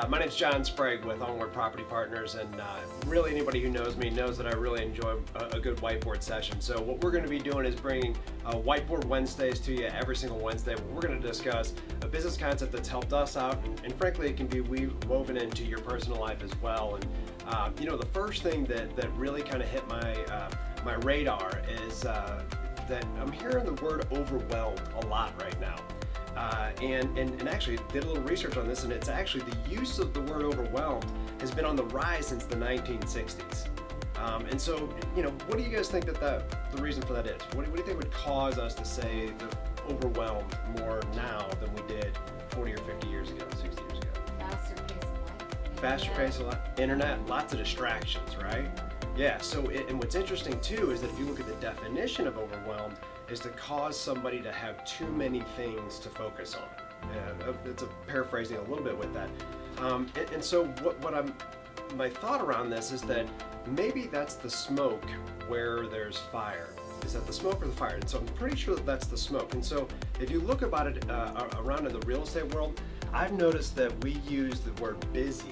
My name's John Sprague with Onward Property Partners, and really anybody who knows me knows that I really enjoy a good whiteboard session. So what we're going to be doing is bringing Whiteboard Wednesdays to you every single Wednesday. We're going to discuss a business concept that's helped us out, and frankly it can be woven into your personal life as well. And the first thing that really kind of hit my radar is that I'm hearing the word overwhelmed a lot right now. And actually did a little research on this, and it's actually the use of the word overwhelmed has been on the rise since the 1960s. And so, what do you guys think that the reason for that is? What do you think would cause us to say the overwhelmed more now than we did 40 or 50 years ago, 60 years ago? Faster pace of life. Faster pace of life. Internet, lots of distractions, right? Yeah, and what's interesting too is that if you look at the definition of overwhelmed, is to cause somebody to have too many things to focus on. It's a paraphrasing a little bit with that. And so my thought around this is that maybe that's the smoke where there's fire. Is that the smoke or the fire? And so I'm pretty sure that that's the smoke. And so if you look about it around in the real estate world, I've noticed that we use the word busy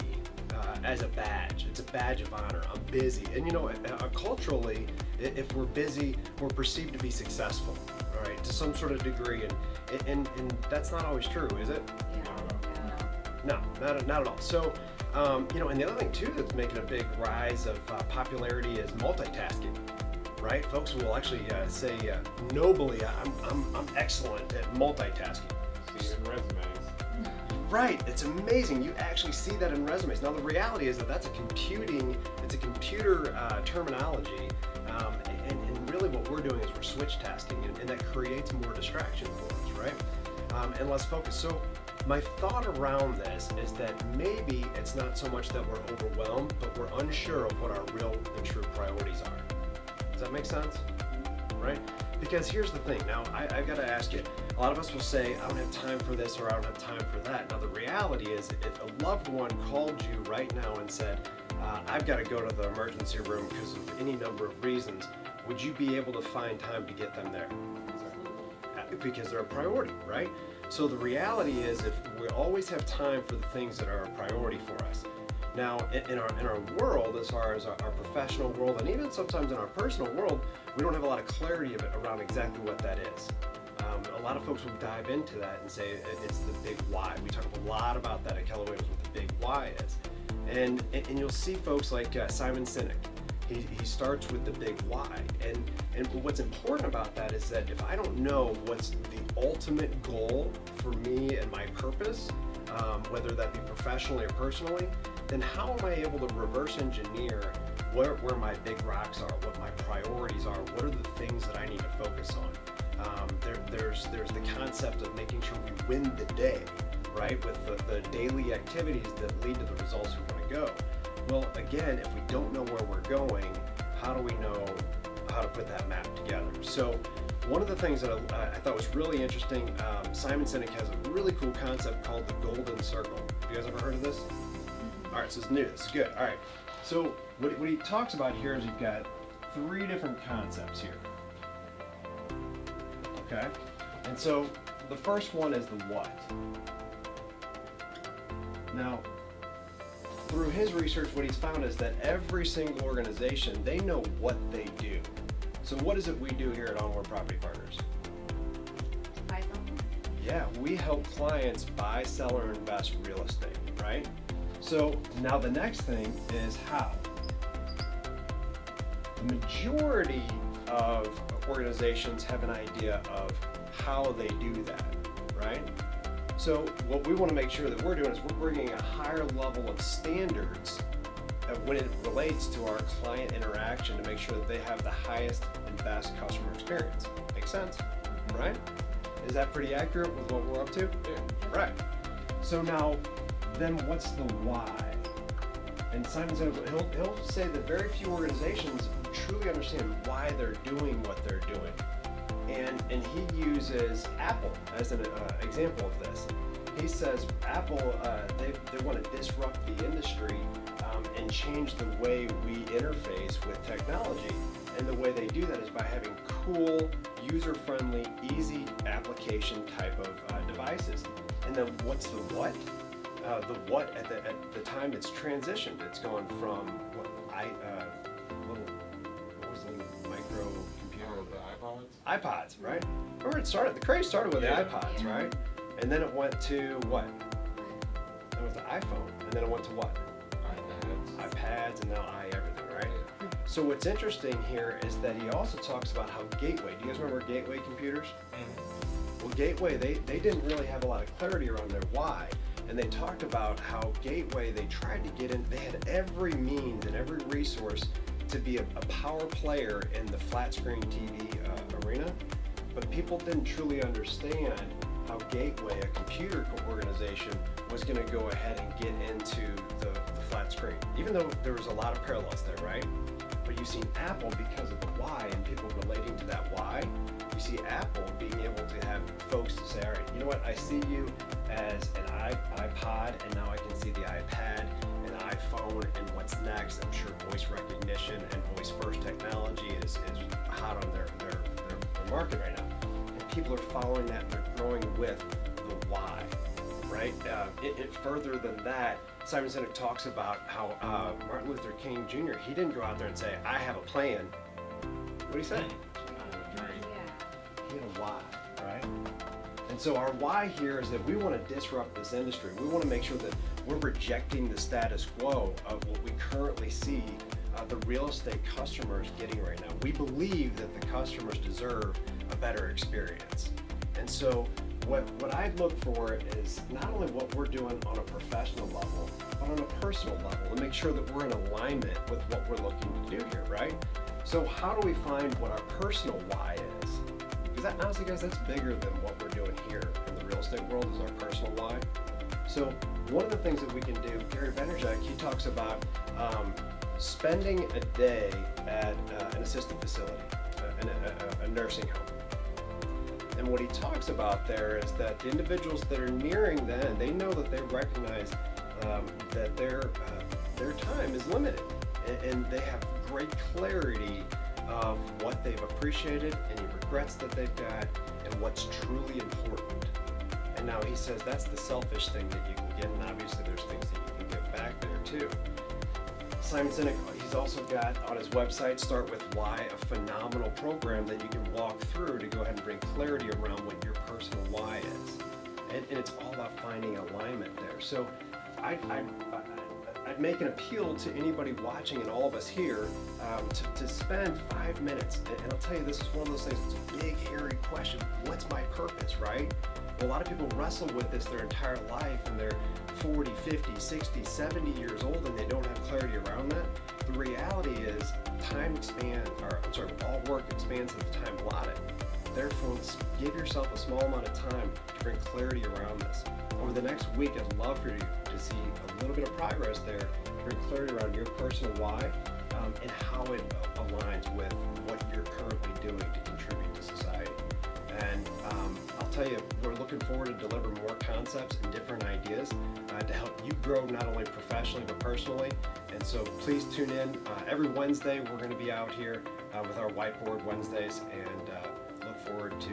as a badge. It's a badge of honor. I'm busy. And culturally, if we're busy, we're perceived to be successful, all right, to some sort of degree. And that's not always true, is it? Yeah. No, not at all. So, and the other thing too that's making a big rise of popularity is multitasking, right? Folks will actually say nobly, I'm excellent at multitasking. See it in resumes. Right, it's amazing. You actually see that in resumes. Now the reality is that it's a computer terminology, and really what we're doing is we're switch tasking, and that creates more distraction for us, right? And less focus. So my thought around this is that maybe it's not so much that we're overwhelmed, but we're unsure of what our real and true priorities are. Does that make sense? Right? Because here's the thing. Now, I've got to ask you, a lot of us will say, I don't have time for this or I don't have time for that. Now, the reality is, if a loved one called you right now and said, I've got to go to the emergency room because of any number of reasons, would you be able to find time to get them there? Because they're a priority, right? So the reality is, if we always have time for the things that are a priority for us. Now, in our world, as far as our professional world, and even sometimes in our personal world, we don't have a lot of clarity of it around exactly what that is. A lot of folks will dive into that and say it's the big why. We talk a lot about that at Keller Williams, what the big why is. And you'll see folks like Simon Sinek. He starts with the big why. And what's important about that is that if I don't know what's the ultimate goal for me and my purpose, whether that be professionally or personally, then how am I able to reverse engineer where my big rocks are, what my priorities are, what are the things that I need to focus on? There's the concept of making sure we win the day, right? With the daily activities that lead to the results we want to go. Well, again, if we don't know where we're going, how do we know how to put that map together? So one of the things that I thought was really interesting, Simon Sinek has a really cool concept called the golden circle. Have you guys ever heard of this? All right, so it's new, this is good. All right, so what he talks about here is you've got three different concepts here. Okay, and so the first one is the what. Now, through his research, what he's found is that every single organization, they know what they do. So what is it we do here at Onward Property Partners? Buy something? Yeah, we help clients buy, sell, or invest real estate, right? So now the next thing is how. The majority of organizations have an idea of how they do that, right? So what we want to make sure that we're doing is we're bringing a higher level of standards when it relates to our client interaction to make sure that they have the highest and best customer experience. Make sense, right? Is that pretty accurate with what we're up to? Yeah. Right. So now, then what's the why? And Simon said he'll say that very few organizations truly understand why they're doing what they're doing. And he uses Apple as an example of this. He says Apple, they want to disrupt the industry and change the way we interface with technology. And the way they do that is by having cool, user-friendly, easy application type of devices. And then what's the what? the what at the time it's transitioned. It's gone from what was the micro computer? The iPods? iPods, right? Remember the craze started with the Yeah. iPods, Yeah. right? And then it went to what? It was the iPhone, and then it went to what? iPads, and now everything, right? So what's interesting here is that he also talks about how Gateway. Do you guys remember Gateway computers? Well, Gateway, they didn't really have a lot of clarity around their why, and they talked about how Gateway, they tried to get in, they had every means and every resource to be a power player in the flat screen TV arena, but people didn't truly understand how Gateway, a computer organization, was going to go ahead and get into the flat screen, even though there was a lot of parallels there, right? But you see Apple, because of the why and people relating to that why, you see Apple being able to have folks to say, all right, you know what, I see you as an iPod, and now I can see the iPad and iPhone, and what's next. I'm sure voice recognition and voice first technology is hot on their market right now. And people are following that, and they're growing with the why, right? Further than that, Simon Sinek talks about how Martin Luther King Jr., he didn't go out there and say, I have a plan. What do you say? Yeah. He had a why, right? And so our why here is that we want to disrupt this industry. We want to make sure that we're rejecting the status quo of what we currently see the real estate customers getting right now. We believe that the customers deserve a better experience. And so what I look for is not only what we're doing on a professional level, but on a personal level, to make sure that we're in alignment with what we're looking to do here, right? So how do we find what our personal why is? Because that, honestly, guys, that's bigger than what we're doing here in the real estate world, is our personal why. So one of the things that we can do, Gary Vaynerchuk, he talks about spending a day at an assisted facility, a nursing home. And what he talks about there is that the individuals that are nearing the end, they know that they recognize that their time is limited, and they have great clarity of what they've appreciated, any regrets that they've got, and what's truly important. And now he says that's the selfish thing that you can get, and obviously there's things that you can give back there too. Simon Sinek, he's also got on his website, Start With Why, a phenomenal program that you can walk through to go ahead and bring clarity around what your personal why is. And it's all about finding alignment there. So I'd make an appeal to anybody watching and all of us here to spend 5 minutes. And I'll tell you, this is one of those things, it's a big, hairy question. What's my purpose, right? Well, a lot of people wrestle with this their entire life, and they're 40, 50, 60, 70 years old, and they don't have clarity around that. The reality is all work expands at the time allotted. Therefore, give yourself a small amount of time to bring clarity around this. Over the next week, I'd love for you to see a little bit of progress there, to bring clarity around your personal why and how it aligns with what you're currently doing to contribute to society. And I'll tell you, we're looking forward to deliver more concepts and different ideas to help you grow not only professionally but personally. And so please tune in. Every Wednesday we're going to be out here with our Whiteboard Wednesdays, and look forward to